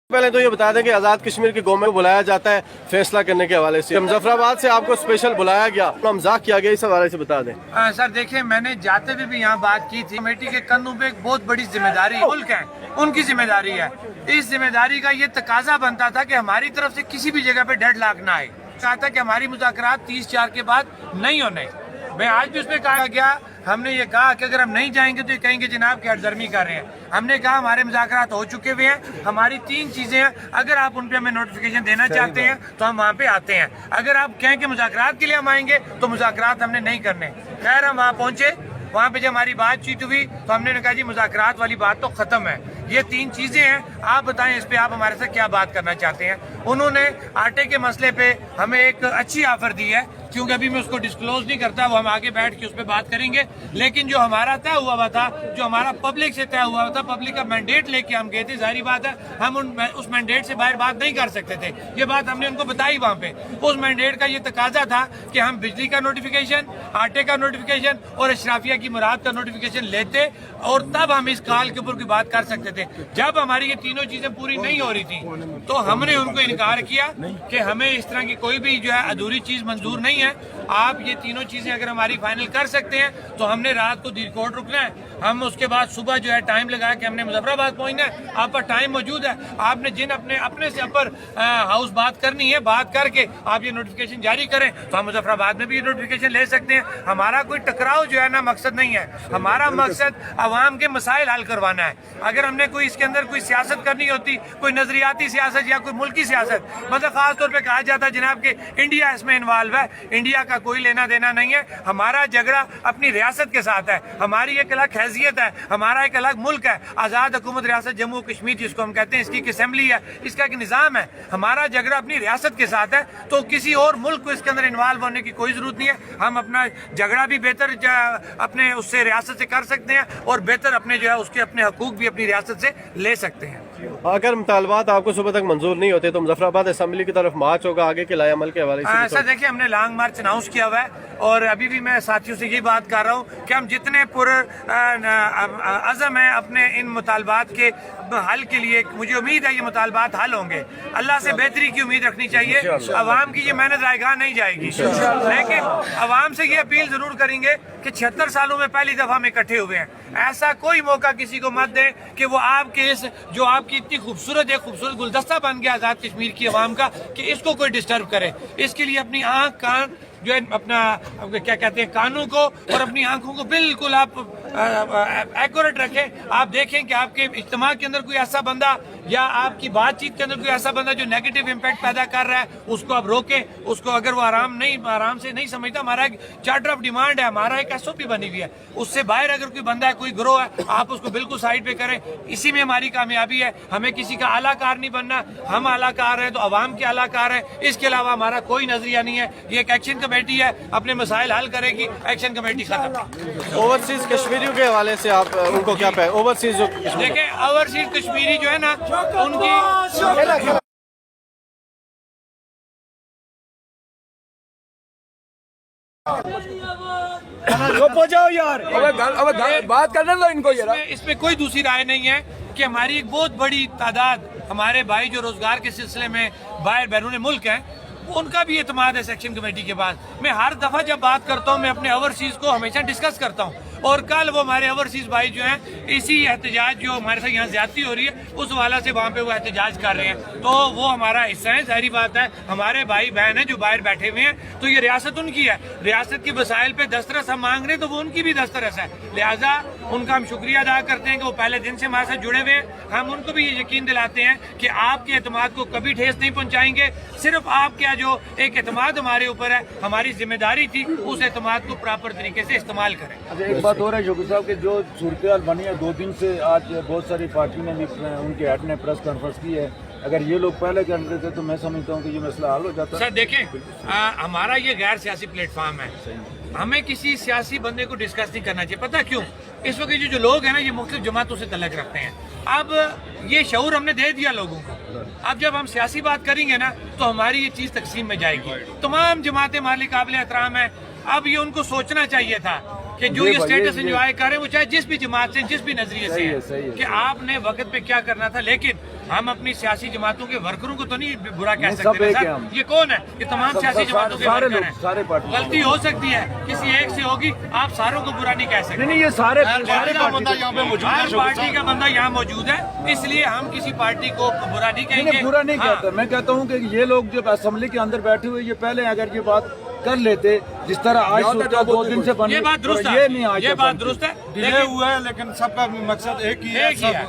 پہلے تو یہ بتا دیں کہ آزاد کشمیر کی قوم کو بلایا جاتا ہے فیصلہ کرنے کے حوالے سے، مظفرآباد سے آپ کو اسپیشل بلایا گیا، مذاق کیا گیا، اس حوالے سے بتا دیں۔ سر دیکھیں، میں نے جاتے ہوئے بھی یہاں بات کی تھی، کمیٹی کے کندھوں پہ ایک بہت بڑی ذمہ داری ملک ہے، ان کی ذمہ داری ہے۔ اس ذمہ داری کا یہ تقاضا بنتا تھا کہ ہماری طرف سے کسی بھی جگہ پہ ڈیڈ لاک نہ آئے، چاہتا کہ ہماری مذاکرات 30/4 کے بعد نہیں ہونے۔ میں آج بھی اس پہ کہا گیا، ہم نے یہ کہا کہ اگر ہم نہیں جائیں گے تو یہ کہیں گے جناب کہ ہٹ درمی کر رہے ہیں۔ ہم نے کہا ہمارے مذاکرات ہو چکے ہوئے ہیں، ہماری 3 چیزیں ہیں، اگر آپ ان پہ ہمیں نوٹیفیکیشن دینا چاہتے ہیں تو ہم وہاں پہ آتے ہیں، اگر آپ کہیں کہ مذاکرات کے لیے ہم آئیں گے تو مذاکرات ہم نے نہیں کرنے۔ خیر ہم وہاں پہنچے، وہاں پہ جب ہماری بات چیت ہوئی تو ہم نے کہا جی مذاکرات والی بات تو ختم ہے، یہ 3 چیزیں ہیں، آپ بتائیں اس پہ آپ ہمارے ساتھ کیا بات کرنا چاہتے ہیں۔ انہوں نے آٹے کے مسئلے پہ ہمیں ایک اچھی آفر دی ہے، کیونکہ ابھی میں اس کو ڈسکلوز نہیں کرتا، وہ ہم آگے بیٹھ کے اس پہ بات کریں گے، لیکن جو ہمارا طے ہوا ہوا تھا، جو ہمارا پبلک سے طے ہوا ہوا تھا، پبلک کا مینڈیٹ لے کے ہم گئے تھے، ظاہری بات ہے ہم اس مینڈیٹ سے باہر بات نہیں کر سکتے تھے، یہ بات ہم نے ان کو بتائی وہاں پہ۔ اس مینڈیٹ کا یہ تقاضا تھا کہ ہم بجلی کا نوٹیفیکیشن، آٹے کا نوٹیفیکیشن اور اشرافیہ کی مراد کا نوٹیفیکیشن لیتے اور تب ہم اس کال کے اوپر کوئی بات کر سکتے تھے۔ جب ہماری یہ تینوں چیزیں پوری نہیں ہو رہی تھیں تو ہم نے ان کو انکار کیا کہ ہمیں اس طرح کی کوئی بھی جو ہے ادھوری چیز منظور نہیں ہے، آپ یہ تینوں چیزیں اگر ہماری فائنل کر سکتے ہیں تو ہم نے رات کو دیر کوٹ رکنا ہے، ہم اس کے بعد صبح جو ہے ٹائم لگایا کہ ہم نے مظفرآباد پہنچنا ہے، آپ پر ٹائم موجود ہے، آپ نے جن اپنے سے اپر ہاؤس بات کرنی ہے بات کر کے آپ یہ نوٹیفیکیشن جاری کریں تو ہم مظفرآباد میں بھی یہ نوٹیفیکیشن لے سکتے ہیں۔ ہمارا کوئی ٹکراؤ جو ہے نا مقصد نہیں ہے، ہمارا مقصد عوام کے مسائل حل کروانا ہے۔ اگر ہم نے کوئی اس کے اندر کوئی سیاست کرنی ہوتی، کوئی نظریاتی سیاست یا کوئی ملکی سیاست، مطلب خاص طور پہ کہا جاتا ہے جناب کہ انڈیا اس میں انوالو ہے، انڈیا کا کوئی لینا دینا نہیں ہے، ہمارا جھگڑا اپنی ریاست کے ساتھ ہے، ہماری ایک الگ حیثیت ہے، ہمارا ایک الگ ملک ہے، آزاد حکومت ریاست جموں کشمیر جس کو ہم کہتے ہیں، اس کی ایک اسمبلی ہے، اس کا ایک نظام ہے، ہمارا جھگڑا اپنی ریاست کے ساتھ ہے، تو کسی اور ملک کو اس کے اندر انوالو ہونے کی کوئی ضرورت نہیں ہے۔ ہم اپنا جھگڑا بھی بہتر اپنے اس سے ریاست سے کر سکتے ہیں اور بہتر اپنے جو ہے اس کے اپنے حقوق بھی اپنی ریاست سے لے سکتے ہیں۔ اگر مطالبات آپ کو صبح تک منظور نہیں ہوتے تو مظفرآباد اسمبلی کی طرف مارچ ہوگا آگے کے لائے عمل کے حوالے سے؟ سر دیکھیں، ہم نے لانگ مارچ اناؤنس کیا ہوا ہے اور ابھی بھی میں ساتھیوں سے یہی بات کر رہا ہوں کہ ہم جتنے عزم ہیں اپنے ان مطالبات کے حل کے لیے، مجھے امید ہے یہ مطالبات حل ہوں گے، اللہ سے بہتری کی امید رکھنی چاہیے، عوام کی یہ محنت رائے گاہ نہیں جائے گی، لیکن عوام سے یہ اپیل ضرور کریں گے کہ 76 سالوں میں پہلی دفعہ ہم اکٹھے ہوئے ہیں، ایسا کوئی موقع کسی کو مت دیں کہ وہ آپ کے اس جو آپ کی اتنی خوبصورت گلدستہ بن گیا آزاد کشمیر کی عوام کا، کہ اس کو کوئی ڈسٹرب کرے۔ اس کے لیے اپنی آنکھ کان جو ہے اپنا کیا کہتے ہیں کانوں کو اور اپنی آنکھوں کو بالکل آپ ایکوریٹ رکھیں، آپ دیکھیں کہ آپ کے اجتماع کے اندر کوئی ایسا بندہ یا آپ کی بات چیت کے اندر کوئی ایسا بندہ جو نیگیٹو امپیکٹ پیدا کر رہا ہے اس کو آپ روکیں، اس کو اگر وہ آرام سے نہیں سمجھتا، ہمارا ایک چارٹر آف ڈیمانڈ ہے، ہمارا ایک SOP بنی ہوئی ہے، اس سے باہر اگر کوئی بندہ ہے، کوئی گروہ ہے، آپ اس کو بالکل سائڈ پہ کریں، اسی میں ہماری کامیابی ہے۔ ہمیں کسی کا اعلیٰ کار نہیں بننا، ہم اعلیٰ کار ہیں تو عوام کے اعلیٰ کار ہیں، اس کے علاوہ ہمارا کوئی نظریہ نہیں ہے۔ یہ ایک ایکشن کمیٹی ہے، اپنے مسائل حل کرے گی، ایکشن کمیٹی ختم۔ اوورسیز کشمیریوں کے حوالے سے آپ ان کو کیا پہ اوورسیز جو دیکھیں اوورسیز کشمیری جو ہے نا ان کی بات کرنے دو ان کو، اس میں کوئی دوسری رائے نہیں ہے کہ ہماری ایک بہت بڑی تعداد ہمارے بھائی جو روزگار کے سلسلے میں باہر بیرون ملک ہیں، ان کا بھی اعتماد ہے سیکشن کمیٹی کے بعد۔ میں ہر دفعہ جب بات کرتا ہوں میں اپنے اوورسیز کو ہمیشہ ڈسکس کرتا ہوں، اور کل وہ ہمارے اوورسیز بھائی جو ہیں اسی احتجاج جو ہمارے ساتھ یہاں زیادتی ہو رہی ہے اس حوالے سے وہاں پہ وہ احتجاج کر رہے ہیں، تو وہ ہمارا حصہ ہے، ظاہری بات ہے ہمارے بھائی بہن ہیں جو باہر بیٹھے ہوئے ہیں، تو یہ ریاست ان کی ہے، ریاست کی وسائل پہ دسترس ہم مانگ رہے ہیں تو وہ ان کی بھی دسترس ہے، لہٰذا ان کا ہم شکریہ ادا کرتے ہیں کہ وہ پہلے دن سے ہمارے ساتھ جڑے ہوئے ہیں۔ ہم ان کو بھی یہ یقین دلاتے ہیں کہ آپ کے اعتماد کو کبھی ٹھیس نہیں پہنچائیں گے، صرف آپ کا جو ایک اعتماد ہمارے اوپر ہے، ہماری ذمہ داری تھی اس اعتماد کو پراپر طریقے سے استعمال کریں۔ ایک بات اور ہے شوکت صاحب کہ جو صورتحال بنی ہے 2 دن سے، آج بہت ساری پارٹی نے بھی ان کے ہیڈ نے پریس کانفرنس کی ہے، اگر یہ لوگ پہلے کرتے تھے تو میں سمجھتا ہوں کہ یہ مسئلہ حل ہو جاتا ہے۔ سر دیکھیں ہمارا یہ غیر سیاسی پلیٹ فارم ہے، ہمیں کسی سیاسی بندے کو ڈسکس نہیں کرنا چاہیے، پتہ کیوں؟ اس وقت جو لوگ ہیں نا یہ مختلف جماعتوں سے تعلق رکھتے ہیں، اب یہ شعور ہم نے دے دیا لوگوں کو، اب جب ہم سیاسی بات کریں گے نا تو ہماری یہ چیز تقسیم میں جائے گی۔ تمام جماعتیں ہمارے قابل احترام ہیں، اب یہ ان کو سوچنا چاہیے تھا کہ جو یہ اسٹیٹس انجوائے کر رہے ہیں وہ چاہے جس بھی جماعت سے جس بھی نظریے سے صحیح ہے کہ آپ نے وقت پہ کیا کرنا تھا. لیکن ہم اپنی سیاسی جماعتوں کے ورکروں کو تو نہیں برا کہہ سکتے سر. یہ کون ہے؟ یہ تمام سیاسی جماعتوں کے ورکر ہیں. غلطی ہو سکتی ہے کسی ایک سے ہوگی, آپ ساروں کو برا نہیں کہہ سکتے. نہیں یہ سارے ہر پارٹی کا بندہ یہاں موجود ہے, اس لیے ہم کسی پارٹی کو برا نہیں کہیں گے. برا نہیں کہتا, میں کہتا ہوں کہ یہ لوگ جو اسمبلی کے اندر بیٹھے ہوئے, یہ پہلے اگر یہ بات کر لیتے جس طرح آج 2 دن سے بن, یہ بات درست یہ نہیں ہے, آج یہ بات درست ہے. ڈیلے ہوا ہے لیکن سب کا مقصد ایک ہی ہے.